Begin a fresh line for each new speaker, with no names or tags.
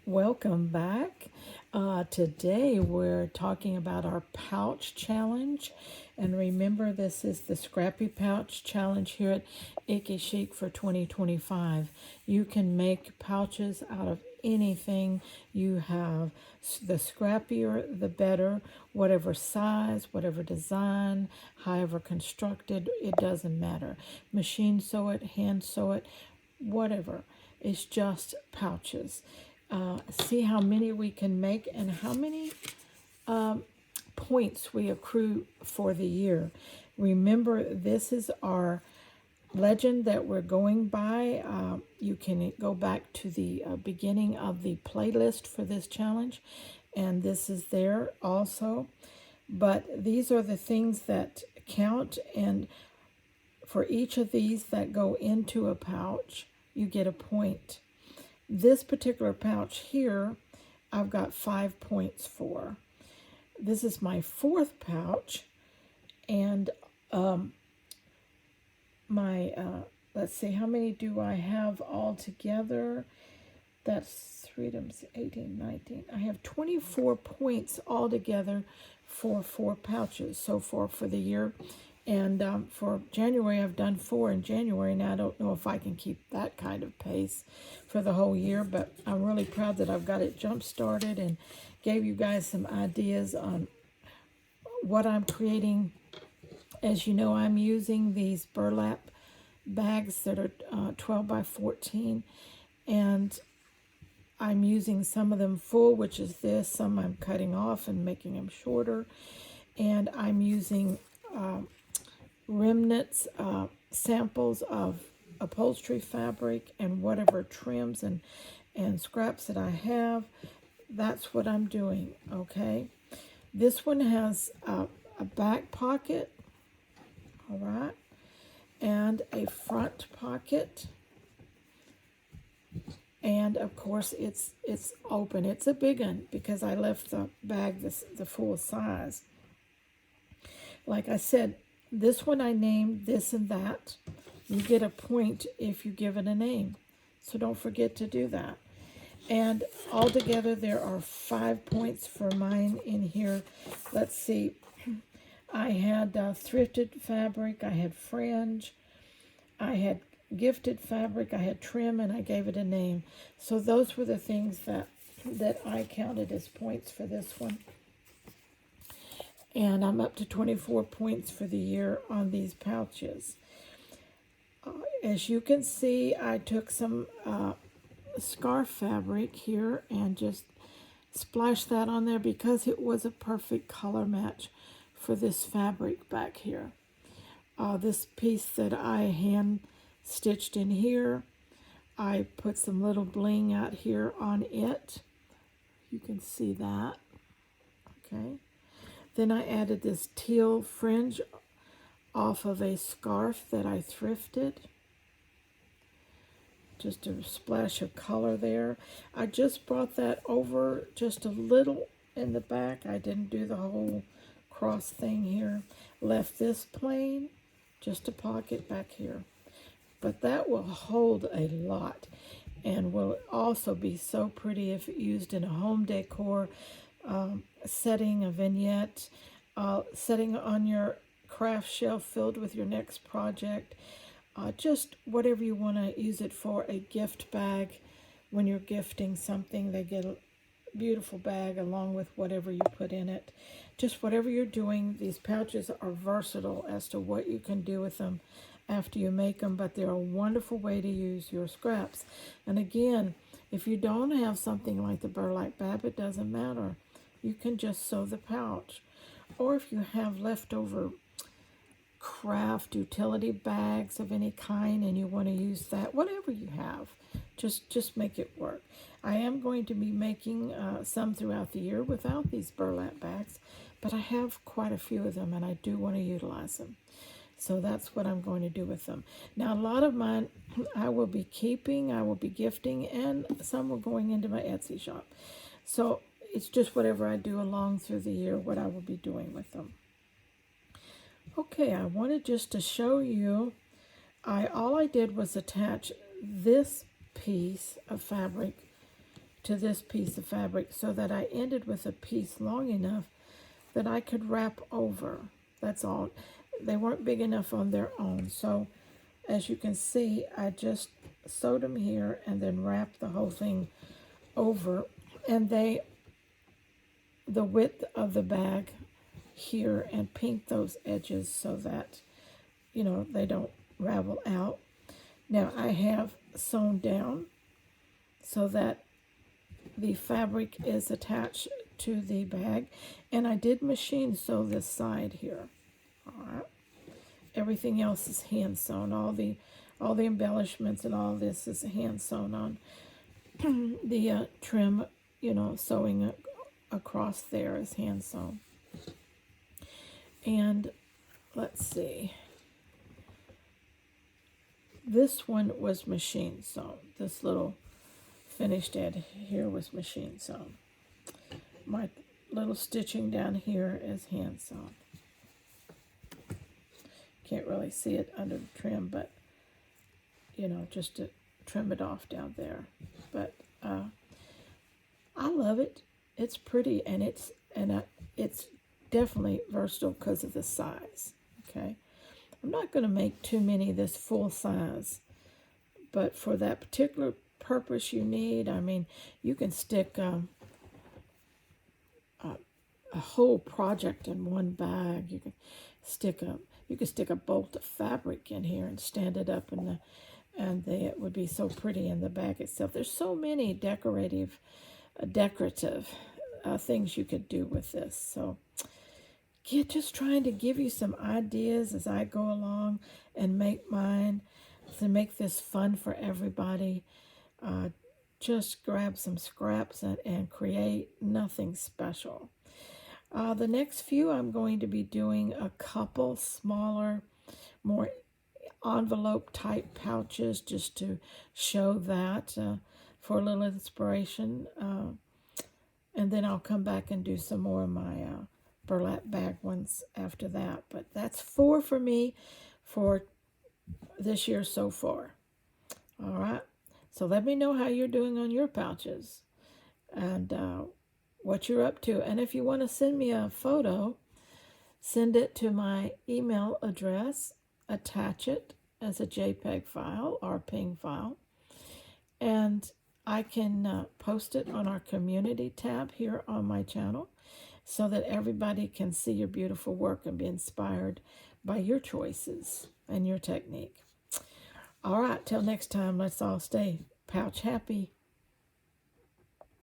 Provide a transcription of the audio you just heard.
Welcome back. Today we're talking about our pouch challenge. And remember, this is the Scrappy Pouch Challenge here at Icky Chic for 2025. You can make pouches out of anything you have. The scrappier, the better. Whatever size, whatever design, however constructed, it doesn't matter. Machine sew it, hand sew it, whatever. It's just pouches. See how many we can make and how many points we accrue for the year. Remember, this is our legend that we're going by. You can go back to the beginning of the playlist for this challenge, and this is there also. But these are the things that count, and for each of these that go into a pouch, you get a point. This particular pouch here, I've got 5 points for. This is my fourth pouch, and let's see, how many do I have all together? That's 3 times 18, 19. I have 24 points altogether for 4 pouches so far for the year. And for January, I've done 4 in January. Now, I don't know if I can keep that kind of pace for the whole year, but I'm really proud that I've got it jump-started and gave you guys some ideas on what I'm creating. As you know, I'm using these burlap bags that are 12 by 14, and I'm using some of them full, which is this. Some I'm cutting off and making them shorter, and I'm using remnants, samples of upholstery fabric and whatever trims and scraps that I have. That's what I'm doing, okay? This one has a back pocket, all right, and a front pocket. And of course it's open. It's a big one because I left the bag the full size. Like I said, this one I named this and that. You get a point if you give it a name. So don't forget to do that. And altogether there are 5 points for mine in here. Let's see. I had thrifted fabric. I had fringe. I had gifted fabric. I had trim, and I gave it a name. So those were the things that I counted as points for this one. And I'm up to 24 points for the year on these pouches. As you can see, I took some scarf fabric here and just splashed that on there because it was a perfect color match for this fabric back here. This piece that I hand stitched in here, I put some little bling out here on it. You can see that, okay? Then I added this teal fringe off of a scarf that I thrifted. Just a splash of color there. I just brought that over just a little in the back. I didn't do the whole cross thing here. Left this plain, just a pocket back here. But that will hold a lot and will also be so pretty if used in a home decor setting, a vignette, setting on your craft shelf filled with your next project. Just whatever you want to use it for. A gift bag, when you're gifting something, they get a beautiful bag along with whatever you put in it. Just whatever you're doing, these pouches are versatile as to what you can do with them after you make them, but they're a wonderful way to use your scraps. And again, if you don't have something like the burlap bag, it doesn't matter. You can just sew the pouch. Or if you have leftover craft utility bags of any kind and you want to use that, whatever you have, just make it work. I am going to be making some throughout the year without these burlap bags, but I have quite a few of them and I do want to utilize them. So that's what I'm going to do with them. Now, a lot of mine I will be keeping, I will be gifting, and some are going into my Etsy shop. So it's just whatever I do along through the year, what I will be doing with them. Okay, I wanted just to show you, all I did was attach this piece of fabric to this piece of fabric so that I ended with a piece long enough that I could wrap over. That's all. They weren't big enough on their own. So as you can see, I just sewed them here and then wrapped the whole thing over. And the width of the bag here, and pink those edges so that, they don't ravel out. Now I have sewn down so that the fabric is attached to the bag, and I did machine sew this side here. All right. Everything else is hand sewn. All the embellishments and all this is hand sewn on. The trim, sewing across there is hand sewn. And let's see. This one was machine sewn. This little finished edge here was machine sewn. My little stitching down here is hand sewn. Can't really see it under the trim, but just to trim it off down there. But I love it. It's pretty, and it's definitely versatile because of the size. Okay, I'm not going to make too many this full size, but for that particular purpose you need, I mean, you can stick a whole project in one bag. You can stick a bolt of fabric in here and stand it up it would be so pretty in the bag itself. There's so many decorative things you could do with this. So just trying to give you some ideas as I go along and make mine, to make this fun for everybody. Just grab some scraps and create nothing special. The next few, I'm going to be doing a couple smaller, more envelope type pouches, just to show that for a little inspiration. And then I'll come back and do some more of my burlap bag ones after that. But that's 4 for me for this year so far. All right. So let me know how you're doing on your pouches and what you're up to. And if you want to send me a photo, send it to my email address, attach it as a JPEG file or a PNG file, and I can post it on our community tab here on my channel so that everybody can see your beautiful work and be inspired by your choices and your technique. All right, till next time, let's all stay pouch happy.